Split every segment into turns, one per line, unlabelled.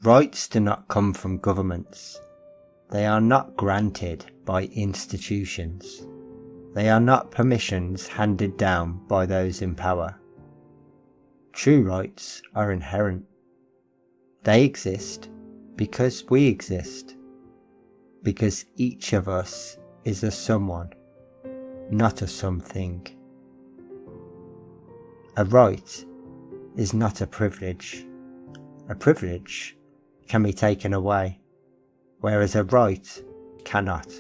Rights do not come from governments. They are not granted by institutions. They are not permissions handed down by those in power. True rights are inherent. They exist because we exist. Because each of us is a someone, not a something. A right is not a privilege. A privilege can be taken away, whereas a right cannot.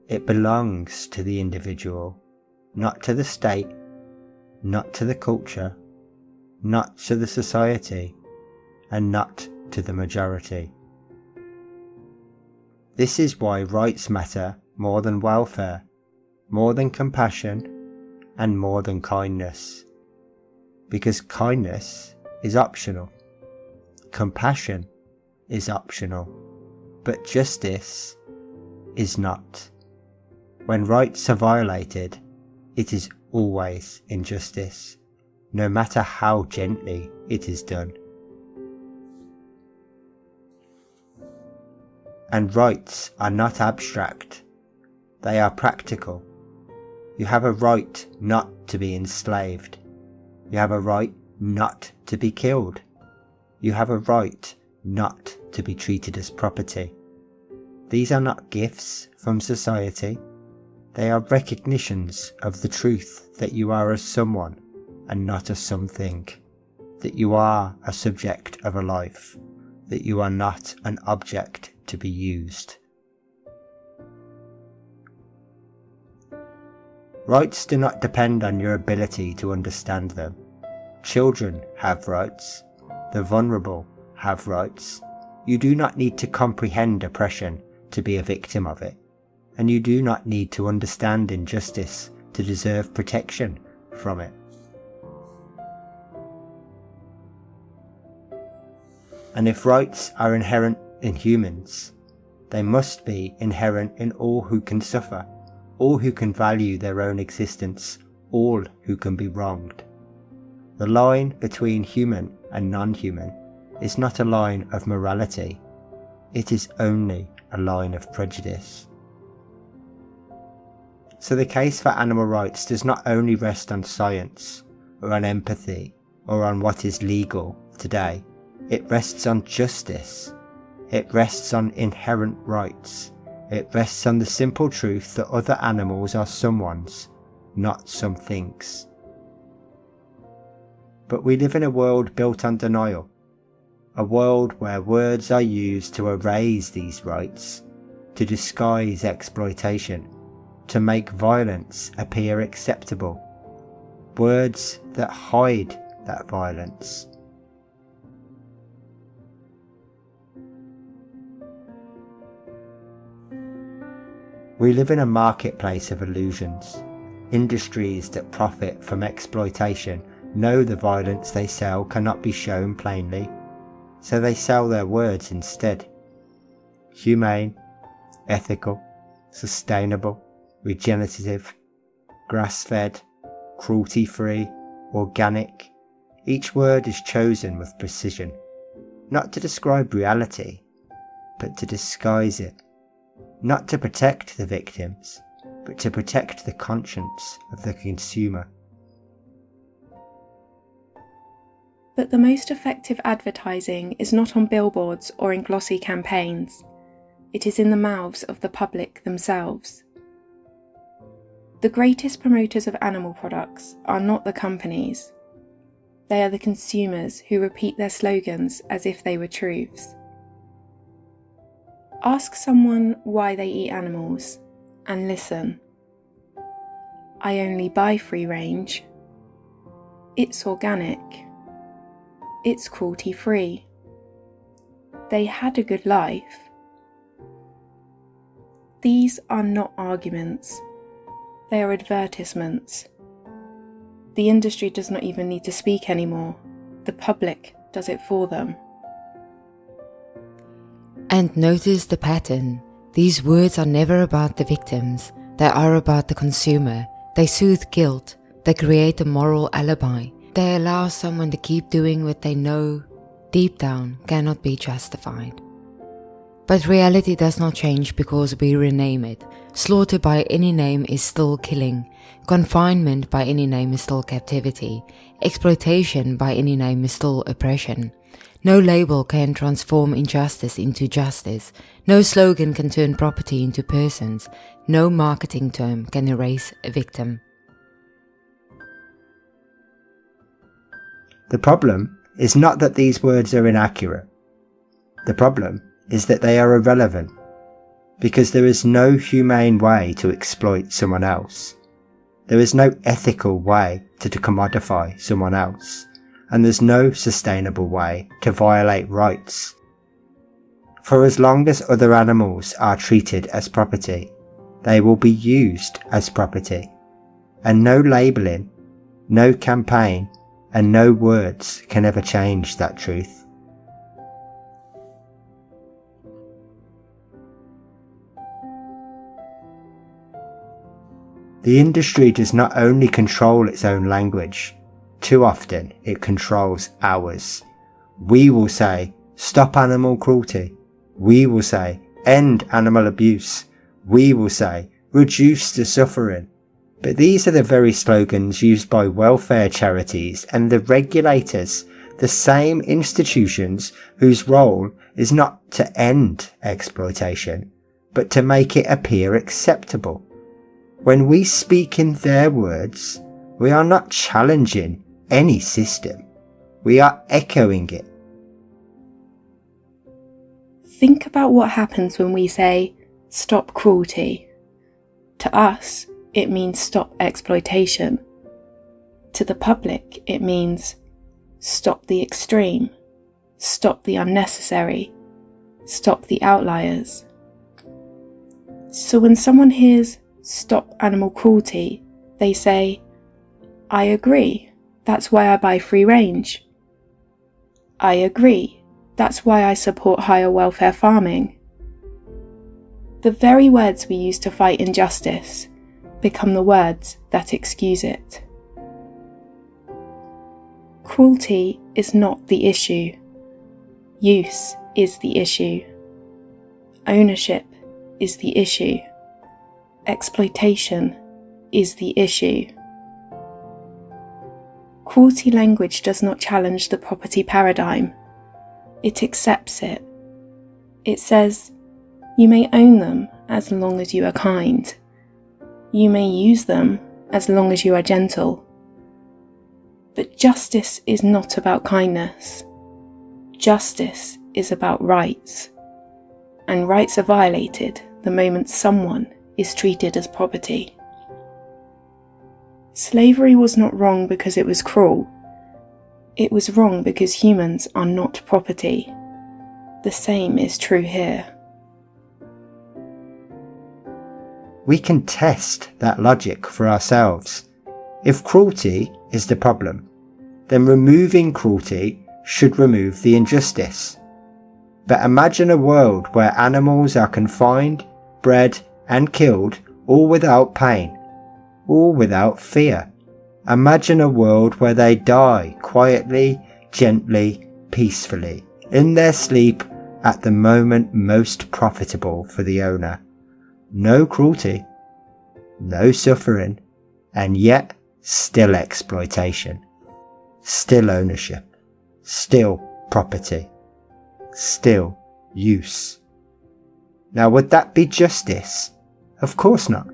It belongs to the individual, not to the state, not to the culture, not to the society, and not to the majority. This is why rights matter more than welfare, more than compassion, and more than kindness. Because kindness is optional. Compassion is optional. But justice is not. When rights are violated, it is always injustice, no matter how gently it is done. And rights are not abstract, they are practical. You have a right not to be enslaved. You have a right not to be killed. You have a right not to be treated as property. These are not gifts from society. They are recognitions of the truth that you are a someone and not a something. That you are a subject of a life. That you are not an object to be used. Rights do not depend on your ability to understand them. Children have rights. The vulnerable have rights. You do not need to comprehend oppression to be a victim of it, and you do not need to understand injustice to deserve protection from it. And if rights are inherent in humans, they must be inherent in all who can suffer, all who can value their own existence, all who can be wronged. The line between human and non-human is not a line of morality, it is only a line of prejudice. So the case for animal rights does not only rest on science, or on empathy, or on what is legal today. It rests on justice. It rests on inherent rights. It rests on the simple truth that other animals are someone's, not some things. But we live in a world built on denial. A world where words are used to erase these rights, to disguise exploitation, to make violence appear acceptable. Words that hide that violence. We live in a marketplace of illusions. Industries that profit from exploitation know the violence they sell cannot be shown plainly, so they sell their words instead. Humane, ethical, sustainable, regenerative, grass-fed, cruelty-free, organic. Each word is chosen with precision, not to describe reality, but to disguise it. Not to protect the victims, but to protect the conscience of the consumer.
But the most effective advertising is not on billboards or in glossy campaigns. It is in the mouths of the public themselves. The greatest promoters of animal products are not the companies. They are the consumers who repeat their slogans as if they were truths. Ask someone why they eat animals, and listen. I only buy free range. It's organic. It's cruelty-free. They had a good life. These are not arguments. They are advertisements. The industry does not even need to speak anymore. The public does it for them.
And notice the pattern. These words are never about the victims. They are about the consumer. They soothe guilt. They create a moral alibi. They allow someone to keep doing what they know deep down, cannot be justified. But reality does not change because we rename it. Slaughter by any name is still killing. Confinement by any name is still captivity. Exploitation by any name is still oppression. No label can transform injustice into justice. No slogan can turn property into persons. No marketing term can erase a victim.
The problem is not that these words are inaccurate. The problem is that they are irrelevant, because there is no humane way to exploit someone else. There is no ethical way to commodify someone else, and there's no sustainable way to violate rights. For as long as other animals are treated as property, they will be used as property, and no labelling, no campaign, and no words can ever change that truth. The industry does not only control its own language, too often it controls ours. We will say, stop animal cruelty. We will say, end animal abuse. We will say, reduce the suffering. But these are the very slogans used by welfare charities and the regulators, the same institutions whose role is not to end exploitation, but to make it appear acceptable. When we speak in their words, we are not challenging any system. We are echoing it.
Think about what happens when we say, stop cruelty. To us, it means stop exploitation. To the public, it means stop the extreme, stop the unnecessary, stop the outliers. So when someone hears stop animal cruelty, they say, I agree, that's why I buy free range. I agree, that's why I support higher welfare farming. The very words we use to fight injustice become the words that excuse it. Cruelty is not the issue. Use is the issue. Ownership is the issue. Exploitation is the issue. Cruelty language does not challenge the property paradigm. It accepts it. It says, you may own them as long as you are kind. You may use them as long as you are gentle. But justice is not about kindness. Justice is about rights. And rights are violated the moment someone is treated as property. Slavery was not wrong because it was cruel. It was wrong because humans are not property. The same is true here.
We can test that logic for ourselves. If cruelty is the problem, then removing cruelty should remove the injustice. But imagine a world where animals are confined, bred, and killed, all without pain, all without fear. Imagine a world where they die quietly, gently, peacefully, in their sleep at the moment most profitable for the owner. No cruelty, no suffering, and yet still exploitation, still ownership, still property, still use. Now, would that be justice? Of course not,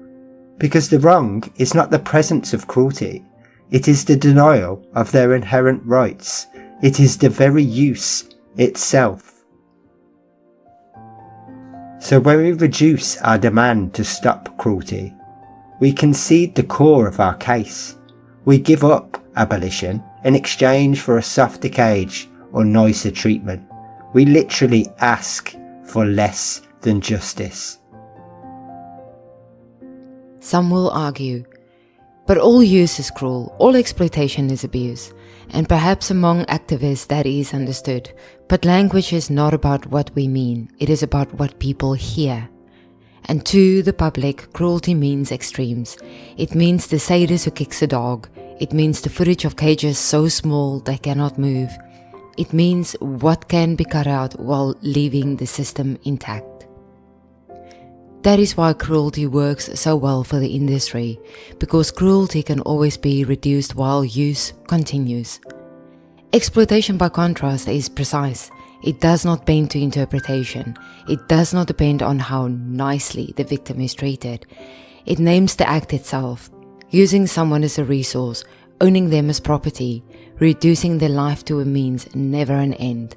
because the wrong is not the presence of cruelty, it is the denial of their inherent rights, it is the very use itself. So when we reduce our demand to stop cruelty, we concede the core of our case. We give up abolition in exchange for a softer cage or nicer treatment. We literally ask for less than justice.
Some will argue, but all use is cruel, all exploitation is abuse, and perhaps among activists that is understood, but language is not about what we mean, it is about what people hear. And to the public, cruelty means extremes. It means the sadist who kicks a dog, it means the footage of cages so small they cannot move. It means what can be cut out while leaving the system intact. That is why cruelty works so well for the industry, because cruelty can always be reduced while use continues. Exploitation, by contrast, is precise. It does not bend to interpretation. It does not depend on how nicely the victim is treated. It names the act itself, using someone as a resource, owning them as property, reducing their life to a means never an end.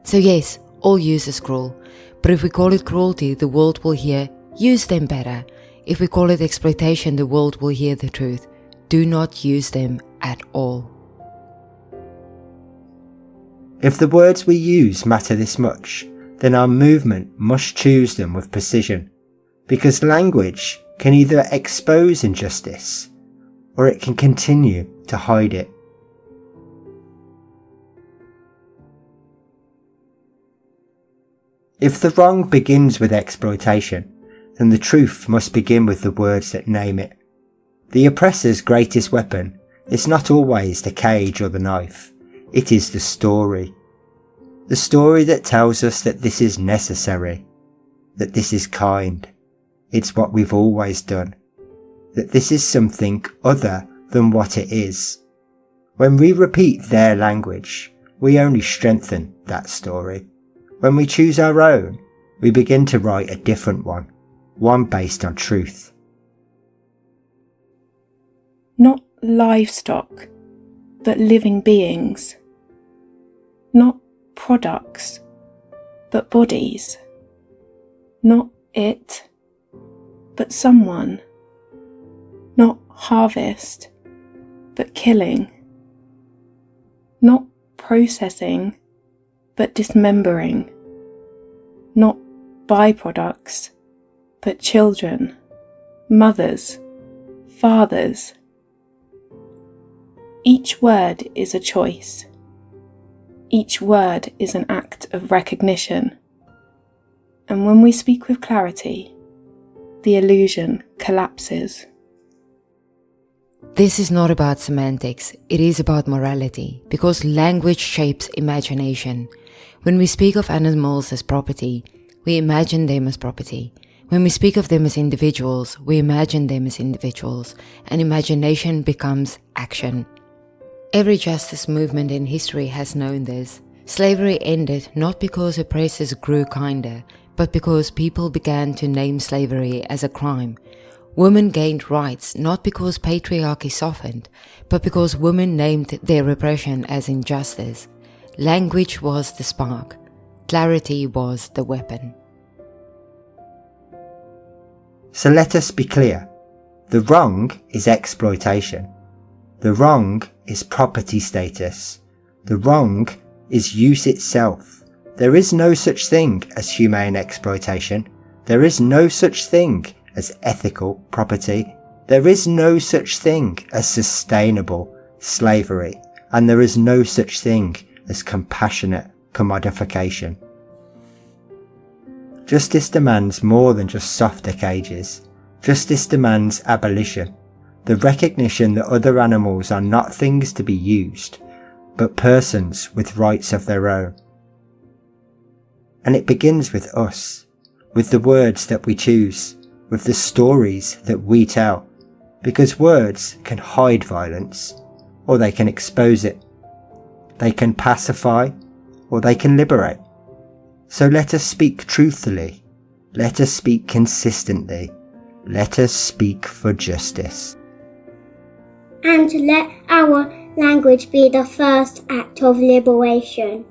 So yes, all use is cruel, but if we call it cruelty, the world will hear, use them better. If we call it exploitation, the world will hear the truth, do not use them at all.
If the words we use matter this much, then our movement must choose them with precision, because language can either expose injustice, or it can continue to hide it. If the wrong begins with exploitation, then the truth must begin with the words that name it. The oppressor's greatest weapon is not always the cage or the knife. It is the story. The story that tells us that this is necessary, that this is kind, it's what we've always done, that this is something other than what it is. When we repeat their language, we only strengthen that story. When we choose our own, we begin to write a different one based on truth.
Not livestock, but living beings. Not products, but bodies. Not it, but someone. Not harvest, but killing. Not processing, but dismembering. Not byproducts, but children, mothers, fathers. Each word is a choice. Each word is an act of recognition. And when we speak with clarity, the illusion collapses.
This is not about semantics, it is about morality, because language shapes imagination. When we speak of animals as property, we imagine them as property. When we speak of them as individuals, we imagine them as individuals, and imagination becomes action. Every justice movement in history has known this. Slavery ended not because oppressors grew kinder, but because people began to name slavery as a crime. Women gained rights not because patriarchy softened, but because women named their repression as injustice. Language was the spark. Clarity was the weapon.
So let us be clear. The wrong is exploitation. The wrong is property status. The wrong is use itself. There is no such thing as humane exploitation. There is no such thing as ethical property. There is no such thing as sustainable slavery. And there is no such thing as compassionate commodification. Justice demands more than just softer cages. Justice demands abolition, the recognition that other animals are not things to be used, but persons with rights of their own. And it begins with us, with the words that we choose, with the stories that we tell, because words can hide violence, or they can expose it. They can pacify, or they can liberate. So let us speak truthfully. Let us speak consistently. Let us speak for justice.
And let our language be the first act of liberation.